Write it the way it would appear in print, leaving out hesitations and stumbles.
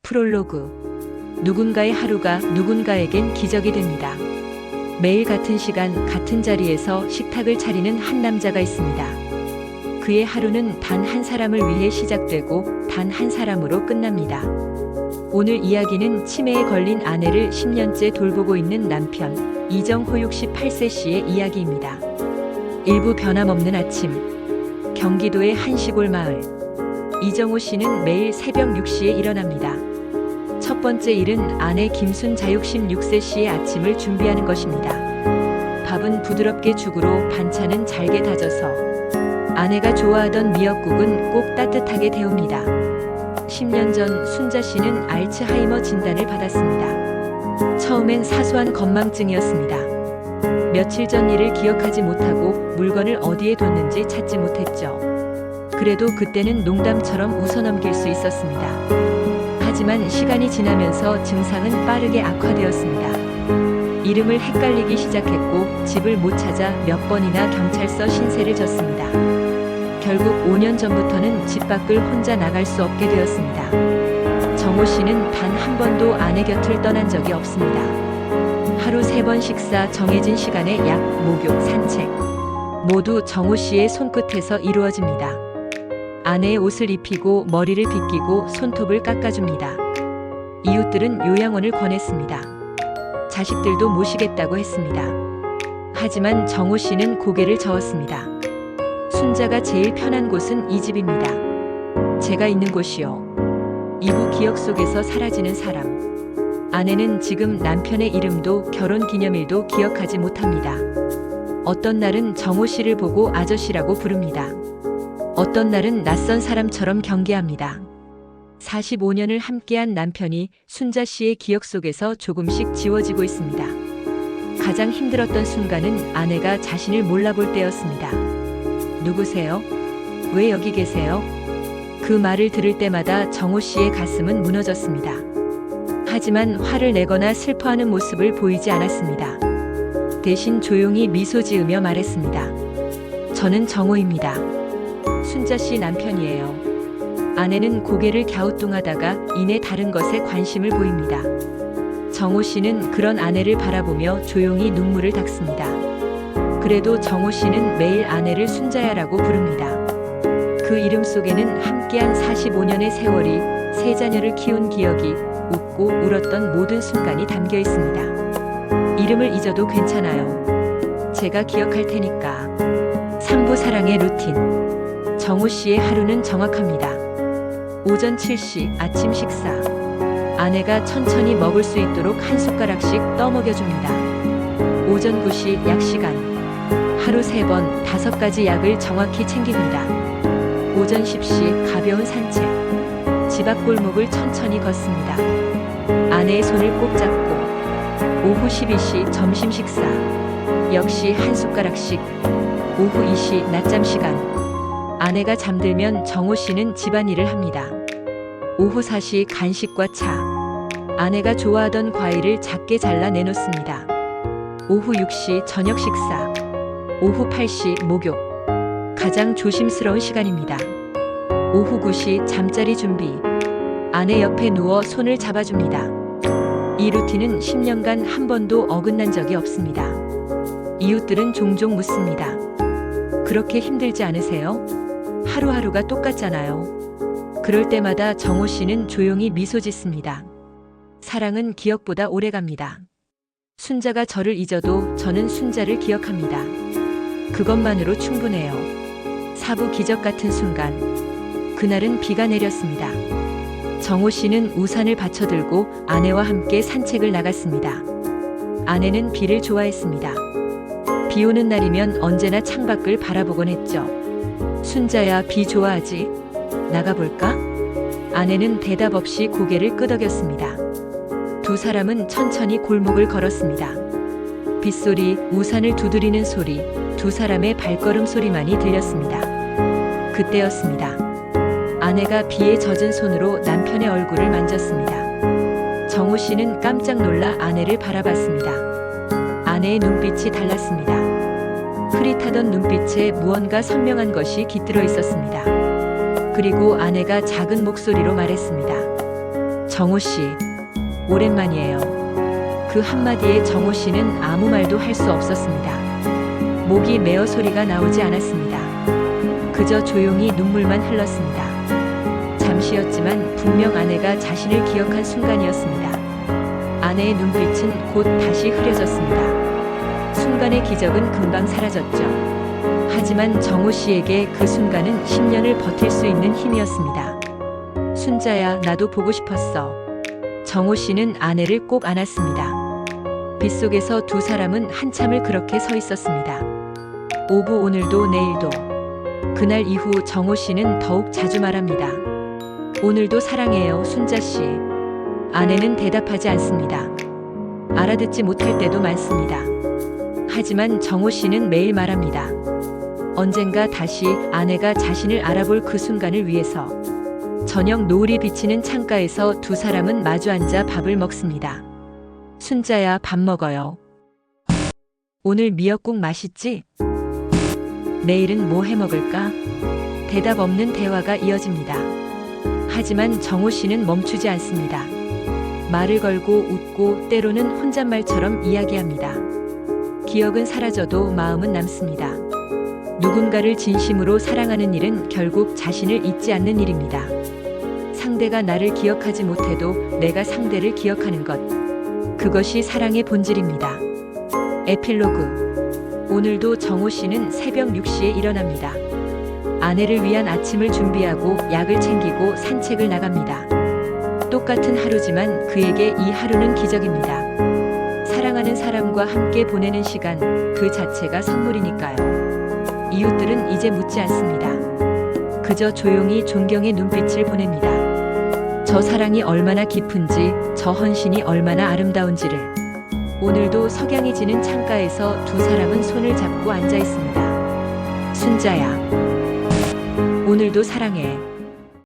프롤로그. 누군가의 하루가 누군가에겐 기적이 됩니다. 매일 같은 시간, 같은 자리에서 식탁을 차리는 한 남자가 있습니다. 그의 하루는 단 한 사람을 위해 시작되고 단 한 사람으로 끝납니다. 오늘 이야기는 치매에 걸린 아내를 10년째 돌보고 있는 남편 이정호 68세 씨의 이야기입니다. 일부 변함없는 아침, 경기도의 한 시골 마을. 이정호 씨는 매일 새벽 6시에 일어납니다. 첫 번째 일은 아내 김순자 66세 씨의 아침을 준비하는 것입니다. 밥은 부드럽게 죽으로 반찬은 잘게 다져서 아내가 좋아하던 미역국은 꼭 따뜻하게 데웁니다. 10년 전 순자 씨는 알츠하이머 진단을 받았습니다. 처음엔 사소한 건망증이었습니다. 며칠 전 일을 기억하지 못하고 물건을 어디에 뒀는지 찾지 못했죠. 그래도 그때는 농담처럼 웃어넘길 수 있었습니다. 하지만 시간이 지나면서 증상은 빠르게 악화되었습니다. 이름을 헷갈리기 시작했고 집을 못 찾아 몇 번이나 경찰서 신세를 졌습니다. 결국 5년 전부터는 집 밖을 혼자 나갈 수 없게 되었습니다. 정호 씨는 단 한 번도 아내 곁을 떠난 적이 없습니다. 하루 3번 식사, 정해진 시간에 약, 목욕, 산책. 모두 정호 씨의 손끝에서 이루어집니다. 아내의 옷을 입히고 머리를 빗기고 손톱을 깎아줍니다. 이웃들은 요양원을 권했습니다. 자식들도 모시겠다고 했습니다. 하지만 정호 씨는 고개를 저었습니다. 순자가 제일 편한 곳은 이 집입니다. 제가 있는 곳이요. 이부 기억 속에서 사라지는 사람. 아내는 지금 남편의 이름도 결혼 기념일도 기억하지 못합니다. 어떤 날은 정호 씨를 보고 아저씨라고 부릅니다. 어떤 날은 낯선 사람처럼 경계합니다. 45년을 함께한 남편이 순자 씨의 기억 속에서 조금씩 지워지고 있습니다. 가장 힘들었던 순간은 아내가 자신을 몰라볼 때였습니다. 누구세요? 왜 여기 계세요? 그 말을 들을 때마다 정호 씨의 가슴은 무너졌습니다. 하지만 화를 내거나 슬퍼하는 모습을 보이지 않았습니다. 대신 조용히 미소 지으며 말했습니다. 저는 정호입니다. 순자 씨 남편이에요. 아내는 고개를 갸우뚱하다가 이내 다른 것에 관심을 보입니다. 정호 씨는 그런 아내를 바라보며 조용히 눈물을 닦습니다. 그래도 정호 씨는 매일 아내를 순자야라고 부릅니다. 그 이름 속에는 함께한 45년의 세월이, 세 자녀를 키운 기억이, 웃고 울었던 모든 순간이 담겨 있습니다. 이름을 잊어도 괜찮아요. 제가 기억할 테니까. 3부 사랑의 루틴. 정호 씨의 하루는 정확합니다. 오전 7시 아침 식사. 아내가 천천히 먹을 수 있도록 한 숟가락씩 떠먹여줍니다. 오전 9시 약 시간. 하루 3번 5가지 약을 정확히 챙깁니다. 오전 10시 가벼운 산책. 집 앞 골목을 천천히 걷습니다. 아내의 손을 꼭 잡고. 오후 12시 점심 식사. 역시 한 숟가락씩. 오후 2시 낮잠 시간. 아내가 잠들면 정호 씨는 집안일을 합니다. 오후 4시 간식과 차. 아내가 좋아하던 과일을 작게 잘라 내놓습니다. 오후 6시 저녁 식사. 오후 8시 목욕. 가장 조심스러운 시간입니다. 오후 9시 잠자리 준비. 아내 옆에 누워 손을 잡아줍니다. 이 루틴은 10년간 한 번도 어긋난 적이 없습니다. 이웃들은 종종 묻습니다. 그렇게 힘들지 않으세요? 하루하루가 똑같잖아요. 그럴 때마다 정호 씨는 조용히 미소 짓습니다. 사랑은 기억보다 오래갑니다. 순자가 저를 잊어도 저는 순자를 기억합니다. 그것만으로 충분해요. 4부 기적 같은 순간. 그날은 비가 내렸습니다. 정호 씨는 우산을 받쳐들고 아내와 함께 산책을 나갔습니다. 아내는 비를 좋아했습니다. 비 오는 날이면 언제나 창밖을 바라보곤 했죠. 순자야, 비 좋아하지? 나가볼까? 아내는 대답 없이 고개를 끄덕였습니다. 두 사람은 천천히 골목을 걸었습니다. 빗소리, 우산을 두드리는 소리, 두 사람의 발걸음 소리만이 들렸습니다. 그때였습니다. 아내가 비에 젖은 손으로 남편의 얼굴을 만졌습니다. 정호 씨는 깜짝 놀라 아내를 바라봤습니다. 아내의 눈빛이 달랐습니다. 흐릿하던 눈빛에 무언가 선명한 것이 깃들어 있었습니다. 그리고 아내가 작은 목소리로 말했습니다. 정호 씨, 오랜만이에요. 그 한마디에 정호 씨는 아무 말도 할 수 없었습니다. 목이 메어 소리가 나오지 않았습니다. 그저 조용히 눈물만 흘렀습니다. 잠시였지만 분명 아내가 자신을 기억한 순간이었습니다. 아내의 눈빛은 곧 다시 흐려졌습니다. 순간의 기적은 금방 사라졌죠. 하지만 정호 씨에게 그 순간은 10년을 버틸 수 있는 힘이었습니다. 순자야, 나도 보고 싶었어. 정호 씨는 아내를 꼭 안았습니다. 빗속에서 두 사람은 한참을 그렇게 서 있었습니다. 오부 오늘도 내일도. 그날 이후 정호 씨는 더욱 자주 말합니다. 오늘도 사랑해요, 순자 씨. 아내는 대답하지 않습니다. 알아듣지 못할 때도 많습니다. 하지만 정호 씨는 매일 말합니다. 언젠가 다시 아내가 자신을 알아볼 그 순간을 위해서. 저녁 노을이 비치는 창가에서 두 사람은 마주 앉아 밥을 먹습니다. 순자야, 밥 먹어요. 오늘 미역국 맛있지? 내일은 뭐 해 먹을까? 대답 없는 대화가 이어집니다. 하지만 정호 씨는 멈추지 않습니다. 말을 걸고 웃고 때로는 혼잣말처럼 이야기합니다. 기억은 사라져도 마음은 남습니다. 누군가를 진심으로 사랑하는 일은 결국 자신을 잊지 않는 일입니다. 상대가 나를 기억하지 못해도 내가 상대를 기억하는 것. 그것이 사랑의 본질입니다. 에필로그. 오늘도 정호 씨는 새벽 6시에 일어납니다. 아내를 위한 아침을 준비하고 약을 챙기고 산책을 나갑니다. 똑같은 하루지만 그에게 이 하루는 기적입니다. 사랑하는 사람과 함께 보내는 시간, 그 자체가 선물이니까요. 이웃들은 이제 묻지 않습니다. 그저 조용히 존경의 눈빛을 보냅니다. 저 사랑이 얼마나 깊은지, 저 헌신이 얼마나 아름다운지를. 오늘도 석양이 지는 창가에서 두 사람은 손을 잡고 앉아 있습니다. 순자야, 오늘도 사랑해.